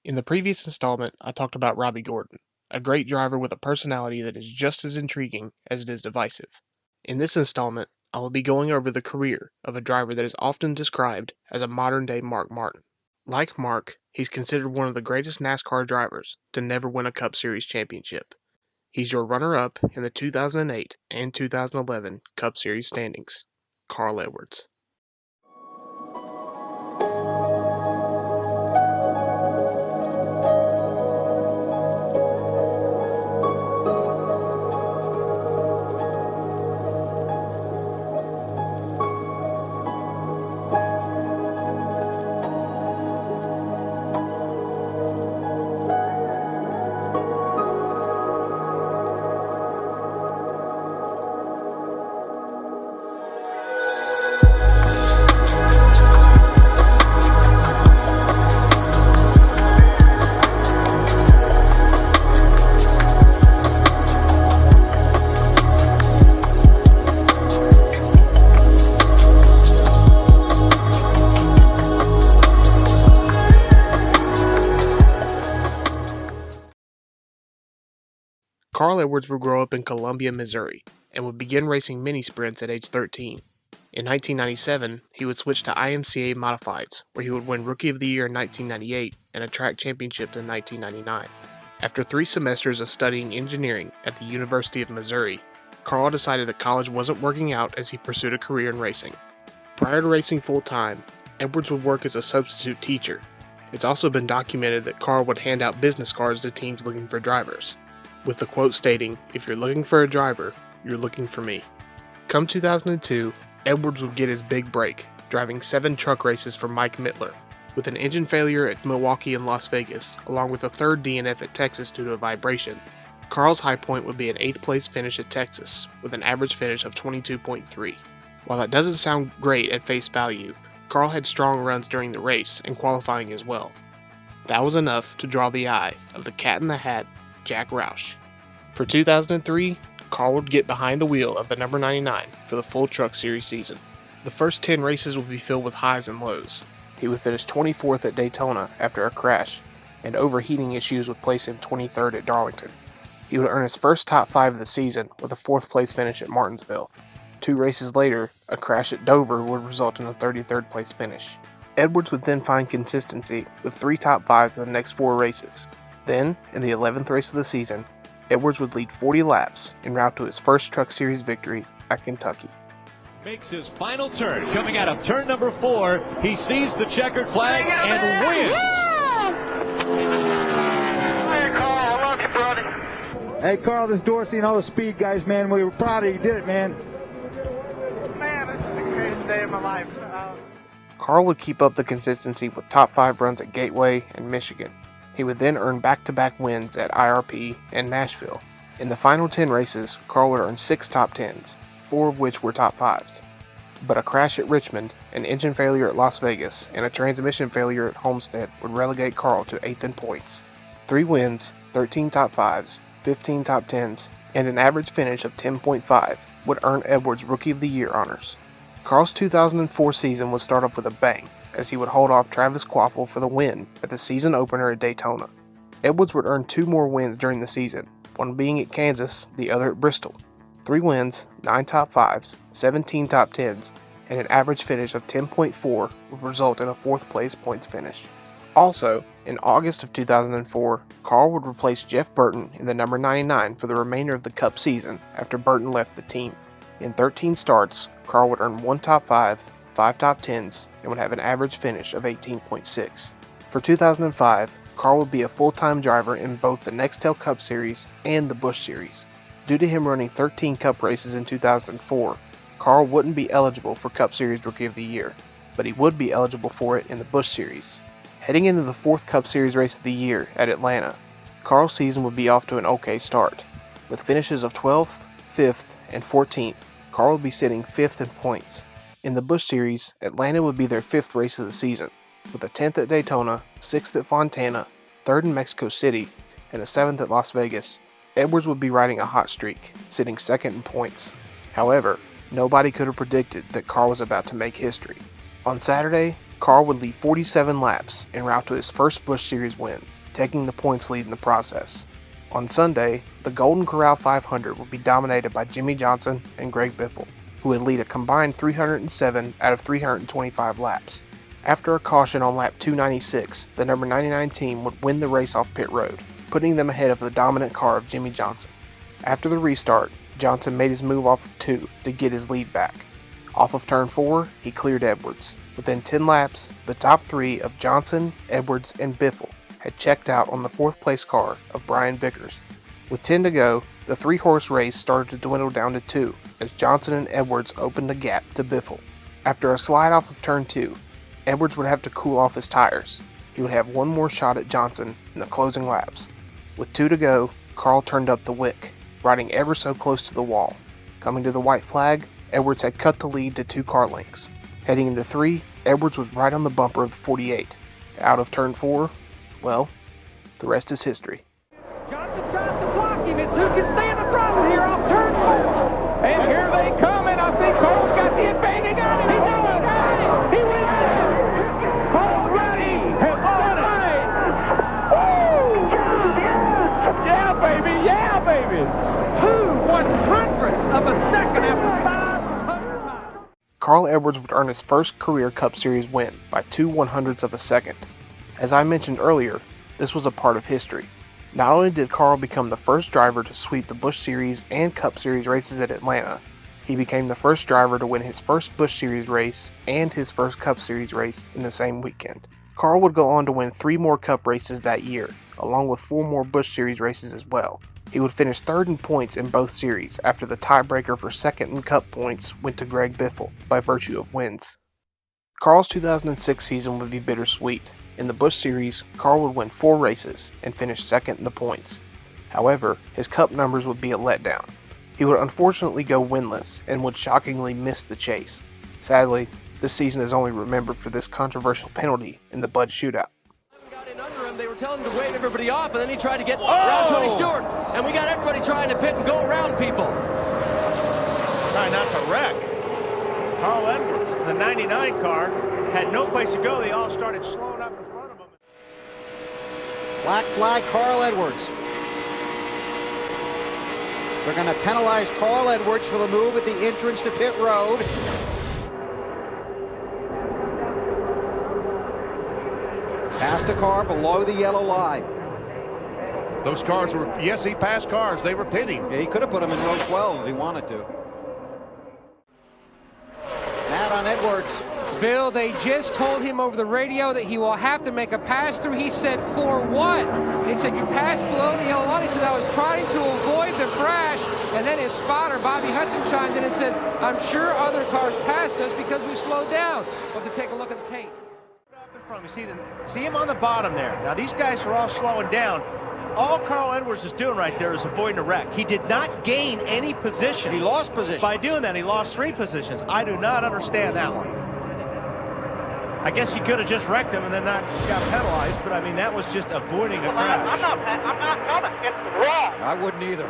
In the previous installment, I talked about Robbie Gordon, a great driver with a personality that is just as intriguing as it is divisive. In this installment, I will be going over the career of a driver that is often described as a modern-day Mark Martin. Like Mark, he's considered one of the greatest NASCAR drivers to never win a Cup Series championship. He's your runner-up in the 2008 and 2011 Cup Series standings, Carl Edwards. Carl Edwards would grow up in Columbia, Missouri, and would begin racing mini sprints at age 13. In 1997, he would switch to IMCA Modifieds, where he would win Rookie of the Year in 1998 and a track championship in 1999. After 3 semesters of studying engineering at the University of Missouri, Carl decided that college wasn't working out as he pursued a career in racing. Prior to racing full-time, Edwards would work as a substitute teacher. It's also been documented that Carl would hand out business cards to teams looking for drivers, with the quote stating, "If you're looking for a driver, you're looking for me." Come 2002, Edwards would get his big break, driving 7 truck races for Mike Mittler. With an engine failure at Milwaukee and Las Vegas, along with a 3rd DNF at Texas due to a vibration, Carl's high point would be an 8th place finish at Texas, with an average finish of 22.3. While that doesn't sound great at face value, Carl had strong runs during the race and qualifying as well. That was enough to draw the eye of the Cat in the Hat, Jack Roush. For 2003, Carl would get behind the wheel of the number 99 for the full Truck Series season. The first 10 races would be filled with highs and lows. He would finish 24th at Daytona after a crash, and overheating issues would place him 23rd at Darlington. He would earn his first top 5 of the season with a 4th place finish at Martinsville. 2 races later, a crash at Dover would result in a 33rd place finish. Edwards would then find consistency with 3 top 5s in the next 4 races. Then, in the 11th race of the season, Edwards would lead 40 laps en route to his first Truck Series victory at Kentucky. Makes his final turn. Coming out of turn number 4, he sees the checkered flag and wins. Hey, Carl, I love you, buddy. Hey, Carl, this is Dorsey and all the speed guys, man. We were proud of you. You did it, man. Man, this is the greatest day of my life. Carl would keep up the consistency with top 5 runs at Gateway and Michigan. He would then earn back-to-back wins at IRP and Nashville. In the final 10 races, Carl would earn 6 top 10s, 4 of which were top 5s. But a crash at Richmond, an engine failure at Las Vegas, and a transmission failure at Homestead would relegate Carl to 8th in points. 3 wins, 13 top 5s, 15 top 10s, and an average finish of 10.5 would earn Edwards Rookie of the Year honors. Carl's 2004 season would start off with a bang, as he would hold off Travis Quaffle for the win at the season opener at Daytona. Edwards would earn 2 more wins during the season, one being at Kansas, the other at Bristol. 3 wins, 9 top 5s, 17 top 10s, and an average finish of 10.4 would result in a 4th place points finish. Also, in August of 2004, Carl would replace Jeff Burton in the number 99 for the remainder of the Cup season after Burton left the team. In 13 starts, Carl would earn 1 top 5, 5 top 10s, and would have an average finish of 18.6. For 2005, Carl would be a full-time driver in both the Nextel Cup Series and the Busch Series. Due to him running 13 Cup races in 2004, Carl wouldn't be eligible for Cup Series Rookie of the Year, but he would be eligible for it in the Busch Series. Heading into the 4th Cup Series race of the year at Atlanta, Carl's season would be off to an okay start. With finishes of 12th, 5th, and 14th, Carl would be sitting 5th in points. In the Busch Series, Atlanta would be their 5th race of the season, with a 10th at Daytona, 6th at Fontana, 3rd in Mexico City, and a 7th at Las Vegas. Edwards would be riding a hot streak, sitting 2nd in points. However, nobody could have predicted that Carl was about to make history. On Saturday, Carl would lead 47 laps en route to his first Busch Series win. taking the points lead in the process. On Sunday, the Golden Corral 500 would be dominated by Jimmie Johnson and Greg Biffle, who would lead a combined 307 out of 325 laps. After a caution on lap 296, the number 99 team would win the race off pit road, putting them ahead of the dominant car of Jimmie Johnson. After the restart, Johnson made his move off of 2 to get his lead back. Off of turn 4, he cleared Edwards. Within 10 laps, the top 3 of Johnson, Edwards, and Biffle had checked out on the 4th place car of Brian Vickers. With 10 to go, the 3-horse race started to dwindle down to 2 as Johnson and Edwards opened a gap to Biffle. After a slide off of turn 2, Edwards would have to cool off his tires. He would have one more shot at Johnson in the closing laps. With 2 to go, Carl turned up the wick, riding ever so close to the wall. Coming to the white flag, Edwards had cut the lead to 2 car lengths. Heading into 3, Edwards was right on the bumper of the 48. Out of turn 4, well, the rest is history. Johnson tries to block him. It's who can stay in the front here off turn 4. And here they come, and I think Carl's got the advantage on him. He got it. He wins it. Carl Ready has done it. Woo! Yeah, baby. Yeah, baby. 2/100ths of a second after 500 miles. Carl Edwards would earn his first career Cup Series win by 2/100ths of a second. As I mentioned earlier, this was a part of history. Not only did Carl become the first driver to sweep the Busch Series and Cup Series races at Atlanta, he became the first driver to win his first Busch Series race and his first Cup Series race in the same weekend. Carl would go on to win 3 more Cup races that year, along with 4 more Busch Series races as well. He would finish 3rd in points in both series after the tiebreaker for 2nd in Cup points went to Greg Biffle by virtue of wins. Carl's 2006 season would be bittersweet. In the Busch Series, Carl would win 4 races and finish 2nd in the points. However, his Cup numbers would be a letdown. He would unfortunately go winless and would shockingly miss the chase. Sadly, this season is only remembered for this controversial penalty in the Bud Shootout. Got in under him. They were telling him to wave everybody off, and then he tried to get around Tony Stewart, and we got everybody trying to pit and go around people. Trying not to wreck. Carl Edwards, the 99 car, had no place to go. They all started slowing up in front of him. Black flag, Carl Edwards. They're going to penalize Carl Edwards for the move at the entrance to pit road. Passed the car below the yellow line. Those cars were, yes, he passed cars. They were pitting. Yeah, he could have put them in row 12 if he wanted to. Matt on Edwards. Bill, they just told him over the radio that he will have to make a pass through. He said, for what? They said, you passed below the yellow line. He said, I was trying to avoid the crash. And then his spotter, Bobby Hudson, chimed in and said, I'm sure other cars passed us because we slowed down. We'll have to take a look at the tape. You see him on the bottom there. Now these guys are all slowing down. All Carl Edwards is doing right there is avoiding a wreck. He did not gain any position. He lost position. By doing that, he lost 3 positions. I do not understand that one. I guess he could have just wrecked him and then not got penalized, but I mean, that was just avoiding a crash. I'm not gonna. It's wrong. I wouldn't either.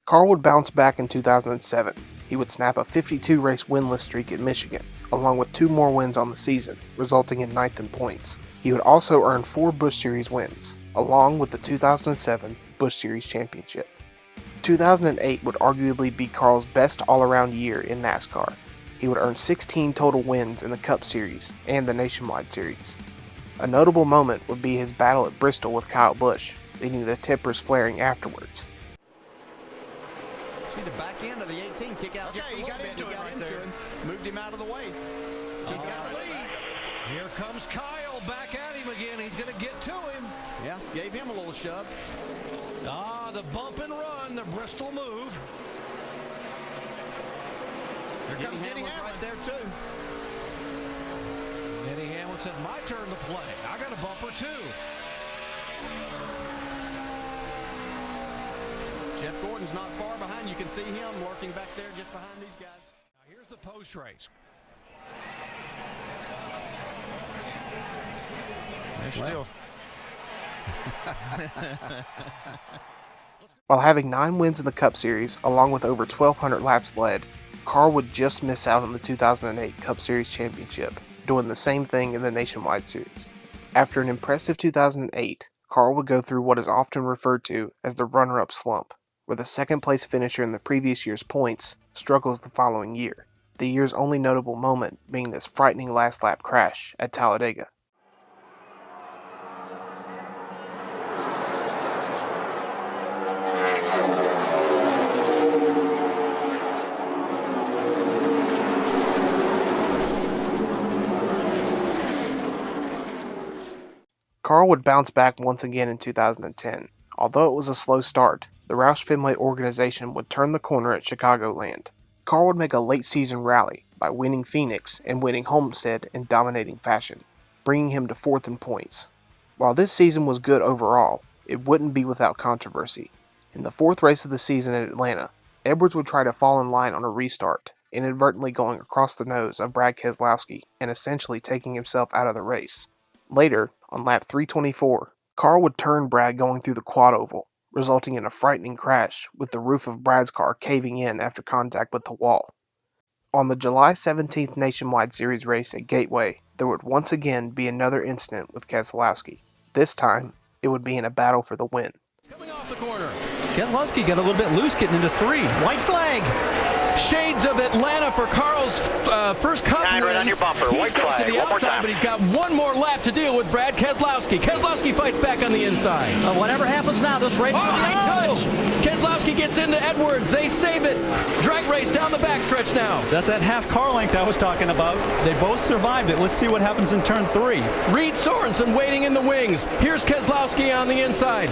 Carl would bounce back in 2007. He would snap a 52-race winless streak at Michigan, along with 2 more wins on the season, resulting in 9th in points. He would also earn 4 Busch Series wins, along with the 2007 Busch Series Championship. 2008 would arguably be Carl's best all-around year in NASCAR. He would earn 16 total wins in the Cup Series and the Nationwide Series. A notable moment would be his battle at Bristol with Kyle Busch, leading to tempers flaring afterwards. See the back end of the 18 kick out. Okay, he got into him. Moved him out of the way. He's got the lead. Here comes Kyle back at him again. He's going to get to him. Yeah, gave him a little shove. The bump and run, the Bristol move. Here comes Denny Hamlin right there too. Denny Hamlin said, my turn to play. I got a bumper too. Jeff Gordon's not far behind. You can see him lurking back there just behind these guys. Now here's the post race. They're still. While having 9 wins in the Cup Series, along with over 1,200 laps led, Carl would just miss out on the 2008 Cup Series Championship, doing the same thing in the Nationwide Series. After an impressive 2008, Carl would go through what is often referred to as the runner-up slump, where the second-place finisher in the previous year's points struggles the following year, the year's only notable moment being this frightening last-lap crash at Talladega. Carl would bounce back once again in 2010. Although it was a slow start, the Roush Fenway organization would turn the corner at Chicagoland. Carl would make a late-season rally by winning Phoenix and winning Homestead in dominating fashion, bringing him to 4th in points. While this season was good overall, it wouldn't be without controversy. In the 4th race of the season at Atlanta, Edwards would try to fall in line on a restart, inadvertently going across the nose of Brad Keselowski and essentially taking himself out of the race. Later, on lap 324, Carl would turn Brad going through the quad oval, resulting in a frightening crash with the roof of Brad's car caving in after contact with the wall. On the July 17th Nationwide Series race at Gateway, there would once again be another incident with Keselowski. This time, it would be in a battle for the win. Coming off the corner. Keselowski got a little bit loose getting into 3. White flag. Shades of Atlanta for Carl's first cup win. Right on your bumper. White flag. To the outside, but he's got one more lap to deal with Brad Keselowski. Keselowski fights back on the inside. Whatever happens now, this race. Touch. Keselowski gets into Edwards. They save it. Drag race down the backstretch now. That's that half car length I was talking about. They both survived it. Let's see what happens in turn 3. Reed Sorensen waiting in the wings. Here's Keselowski on the inside.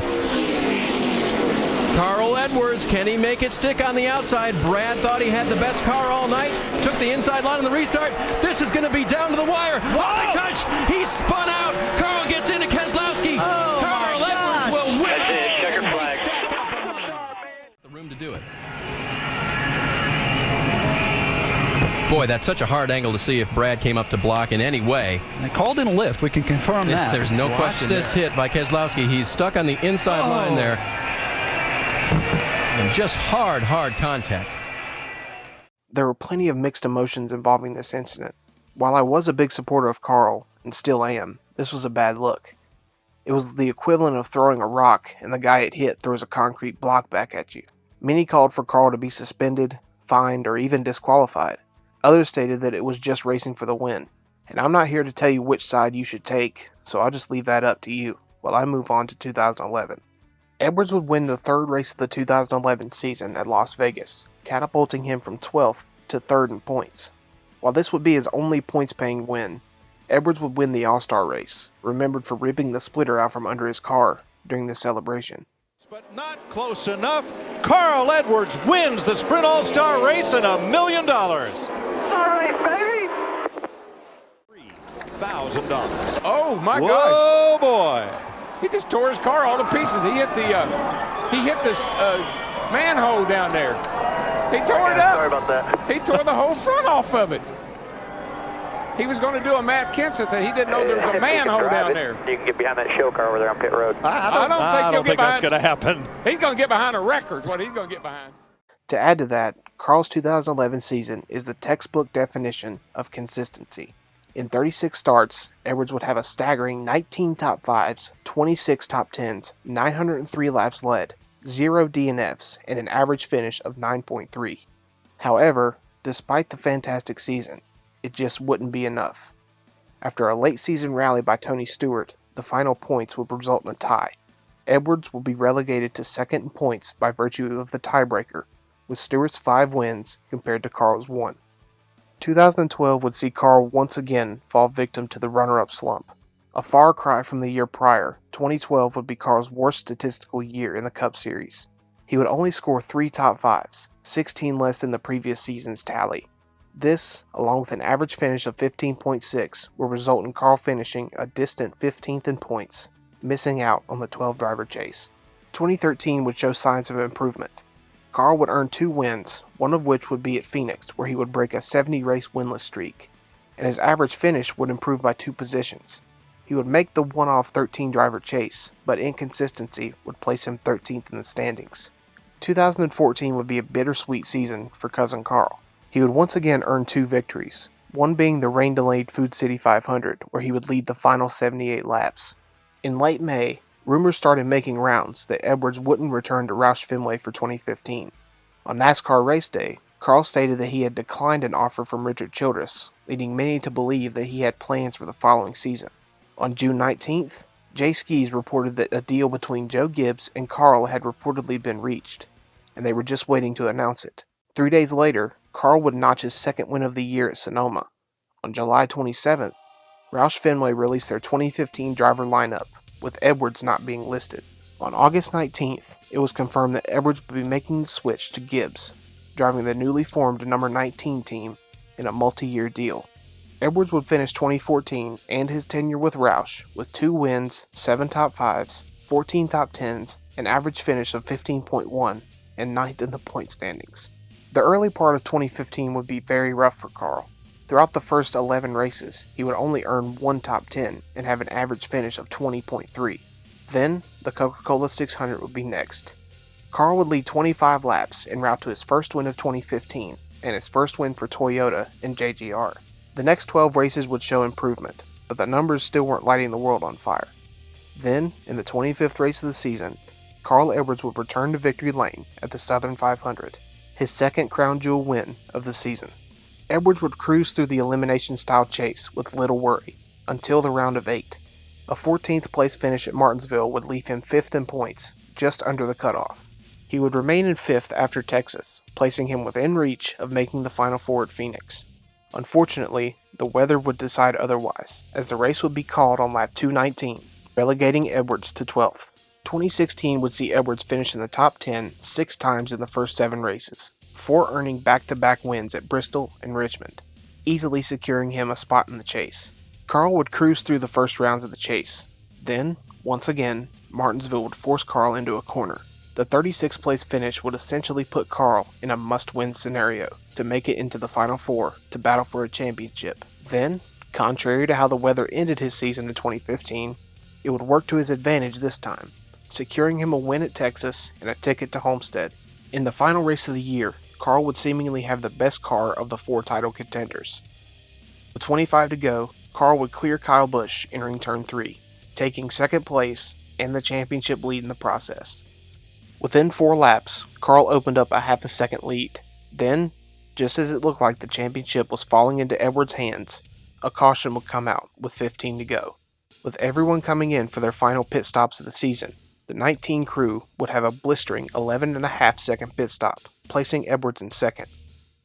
Carl Edwards, can he make it stick on the outside? Brad thought he had the best car all night. Took the inside line on the restart. This is going to be down to the wire. Oh, touch! He spun out. Carl gets into Keselowski. Oh, Carl Edwards will win. That's it. Checkered flag. The room to do it. Boy, that's such a hard angle to see if Brad came up to block in any way. They called in a lift. We can confirm that. There's no question. This hit by Keselowski. He's stuck on the inside line there. And just hard contact. There were plenty of mixed emotions involving this incident. While I was a big supporter of Carl, and still am, this was a bad look. It was the equivalent of throwing a rock and the guy it hit throws a concrete block back at you. Many called for Carl to be suspended, fined, or even disqualified. Others stated that it was just racing for the win. And I'm not here to tell you which side you should take, so I'll just leave that up to you while I move on to 2011. Edwards would win the 3rd race of the 2011 season at Las Vegas, catapulting him from 12th to 3rd in points. While this would be his only points-paying win, Edwards would win the All-Star race, remembered for ripping the splitter out from under his car during the celebration. But not close enough. Carl Edwards wins the Sprint All-Star race and $1 million. All right, baby. $3,000. Oh my gosh! Oh boy! He just tore his car all to pieces. He hit this manhole down there. He tore it up. Sorry about that. He tore the whole front off of it. He was going to do a Matt Kenseth, and he didn't know there was a manhole down there. You can get behind that show car over there on pit road. I don't think that's going to happen. He's going to get behind a record. What he's going to get behind. To add to that, Carl's 2011 season is the textbook definition of consistency. In 36 starts, Edwards would have a staggering 19 top 5s, 26 top 10s, 903 laps led, 0 DNFs, and an average finish of 9.3. However, despite the fantastic season, it just wouldn't be enough. After a late season rally by Tony Stewart, the final points would result in a tie. Edwards will be relegated to 2nd in points by virtue of the tiebreaker, with Stewart's 5 wins compared to Carl's 1. 2012 would see Carl once again fall victim to the runner-up slump. A far cry from the year prior, 2012 would be Carl's worst statistical year in the Cup Series. He would only score 3 top 5s, 16 less than the previous season's tally. This, along with an average finish of 15.6, will result in Carl finishing a distant 15th in points, missing out on the 12-driver chase. 2013 would show signs of improvement. Carl would earn 2 wins, one of which would be at Phoenix, where he would break a 70-race winless streak, and his average finish would improve by 2 positions. He would make the one-off 13-driver chase, but inconsistency would place him 13th in the standings. 2014 would be a bittersweet season for Cousin Carl. He would once again earn 2 victories, one being the rain-delayed Food City 500, where he would lead the final 78 laps. In late May, rumors started making rounds that Edwards wouldn't return to Roush Fenway for 2015. On NASCAR race day, Carl stated that he had declined an offer from Richard Childress, leading many to believe that he had plans for the following season. On June 19th, Jay Skis reported that a deal between Joe Gibbs and Carl had reportedly been reached, and they were just waiting to announce it. 3 days later, Carl would notch his second win of the year at Sonoma. On July 27th, Roush Fenway released their 2015 driver lineup, with Edwards not being listed. On August 19th, it was confirmed that Edwards would be making the switch to Gibbs, driving the newly formed number 19 team in a multi-year deal. Edwards would finish 2014 and his tenure with Roush with 2 wins, 7 top 5s, 14 top 10s, an average finish of 15.1, and 9th in the point standings. The early part of 2015 would be very rough for Carl. Throughout the first 11 races, he would only earn 1 top 10 and have an average finish of 20.3. Then, the Coca-Cola 600 would be next. Carl would lead 25 laps en route to his first win of 2015 and his first win for Toyota in JGR. The next 12 races would show improvement, but the numbers still weren't lighting the world on fire. Then, in the 25th race of the season, Carl Edwards would return to victory lane at the Southern 500, his second crown jewel win of the season. Edwards would cruise through the elimination-style chase with little worry, until the round of 8. A 14th place finish at Martinsville would leave him 5th in points, just under the cutoff. He would remain in 5th after Texas, placing him within reach of making the Final Four at Phoenix. Unfortunately, the weather would decide otherwise, as the race would be called on lap 219, relegating Edwards to 12th. 2016 would see Edwards finish in the top 10 6 times in the first 7 races, 4 earning back-to-back wins at Bristol and Richmond, easily securing him a spot in the chase. Carl would cruise through the first rounds of the chase. Then, once again, Martinsville would force Carl into a corner. The 36th place finish would essentially put Carl in a must-win scenario to make it into the Final Four to battle for a championship. Then, contrary to how the weather ended his season in 2015, it would work to his advantage this time, securing him a win at Texas and a ticket to Homestead. In the final race of the year, Carl would seemingly have the best car of the 4 title contenders. With 25 to go, Carl would clear Kyle Busch entering turn 3, taking second place and the championship lead in the process. Within 4 laps, Carl opened up a half a second lead. Then, just as it looked like the championship was falling into Edwards' hands, a caution would come out with 15 to go. With everyone coming in for their final pit stops of the season, the 19 crew would have a blistering 11.5 second pit stop, placing Edwards in second.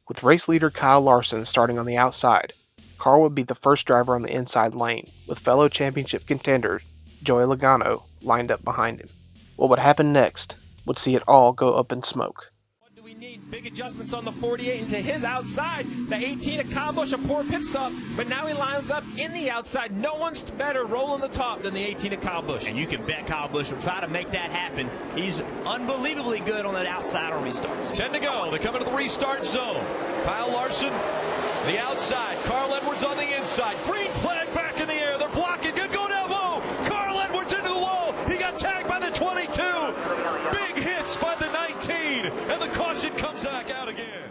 With race leader Kyle Larson starting on the outside, Carl would be the first driver on the inside lane, with fellow championship contender Joey Logano lined up behind him. What would happen next would see it all go up in smoke. What do we need? Big adjustments on the 48 into his outside. The 18 of Kyle Busch, a poor pit stop, but now he lines up in the outside. No one's better rolling the top than the 18 of Kyle Busch. And you can bet Kyle Busch will try to make that happen. He's unbelievably good on that outside on restarts. 10 to go. They come into the restart zone. Kyle Larson, the outside. Carl Edwards on the inside. Green flag back in the air. They're blocking. Good go down low. Carl Edwards into the wall. He got tagged by the 22. Big hits by the 19. And the caution comes back out again.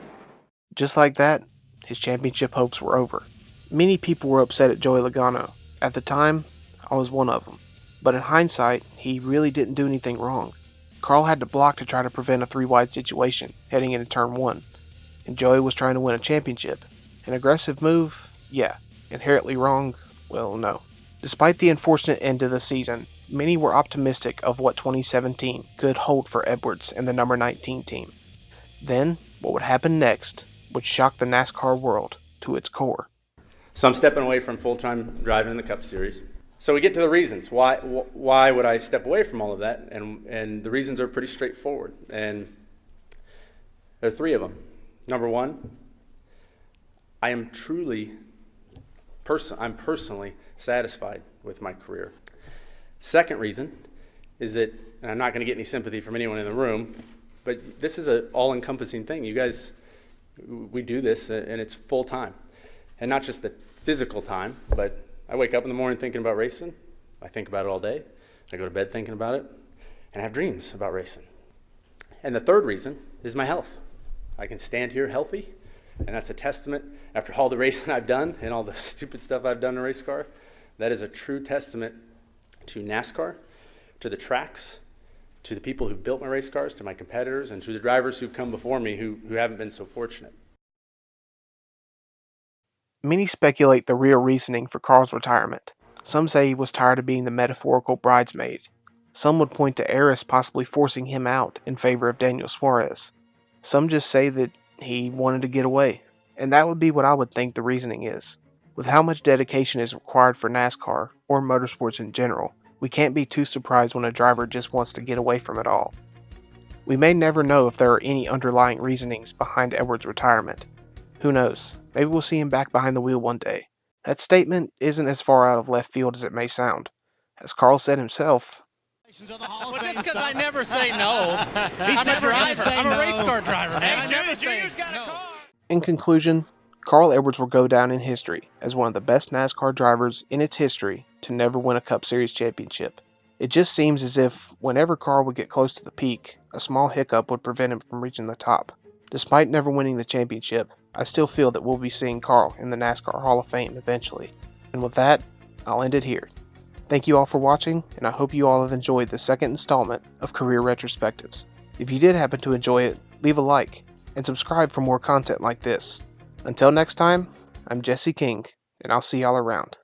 Just like that, his championship hopes were over. Many people were upset at Joey Logano. At the time, I was one of them. But in hindsight, he really didn't do anything wrong. Carl had to block to try to prevent a 3-wide situation heading into turn 1. And Joey was trying to win a championship. An aggressive move? Yeah. Inherently wrong? Well, no. Despite the unfortunate end to the season, many were optimistic of what 2017 could hold for Edwards and the number 19 team. Then, what would happen next would shock the NASCAR world to its core. So I'm stepping away from full-time driving in the Cup Series. So we get to the reasons. Why would I step away from all of that? And the reasons are pretty straightforward. And there are 3 of them. Number 1, I am I'm personally satisfied with my career. Second reason is that, and I'm not going to get any sympathy from anyone in the room, but this is an all-encompassing thing. You guys, we do this, and it's full time. And not just the physical time, but I wake up in the morning thinking about racing. I think about it all day. I go to bed thinking about it, and I have dreams about racing. And the third reason is my health. I can stand here healthy And that's a testament, after all the racing I've done and all the stupid stuff I've done in a race car, that is a true testament to NASCAR, to the tracks, to the people who built my race cars, to my competitors, and to the drivers who've come before me who haven't been so fortunate. Many speculate the real reasoning for Carl's retirement. Some say he was tired of being the metaphorical bridesmaid. Some would point to Eris possibly forcing him out in favor of Daniel Suarez. Some just say that he wanted to get away, and that would be what I would think the reasoning is. With how much dedication is required for NASCAR, or motorsports in general, we can't be too surprised when a driver just wants to get away from it all. We may never know if there are any underlying reasonings behind Edwards' retirement. Who knows? Maybe we'll see him back behind the wheel one day. That statement isn't as far out of left field as it may sound. As Carl said himself, Well, just because I never say no. I'm a driver. I'm a race car driver, man. I never say no. In conclusion, Carl Edwards will go down in history as one of the best NASCAR drivers in its history to never win a Cup Series championship. It just seems as if whenever Carl would get close to the peak, a small hiccup would prevent him from reaching the top. Despite never winning the championship, I still feel that we'll be seeing Carl in the NASCAR Hall of Fame eventually. And with that, I'll end it here. Thank you all for watching, and I hope you all have enjoyed the second installment of Career Retrospectives. If you did happen to enjoy it, leave a like, and subscribe for more content like this. Until next time, I'm Jesse King, and I'll see y'all around.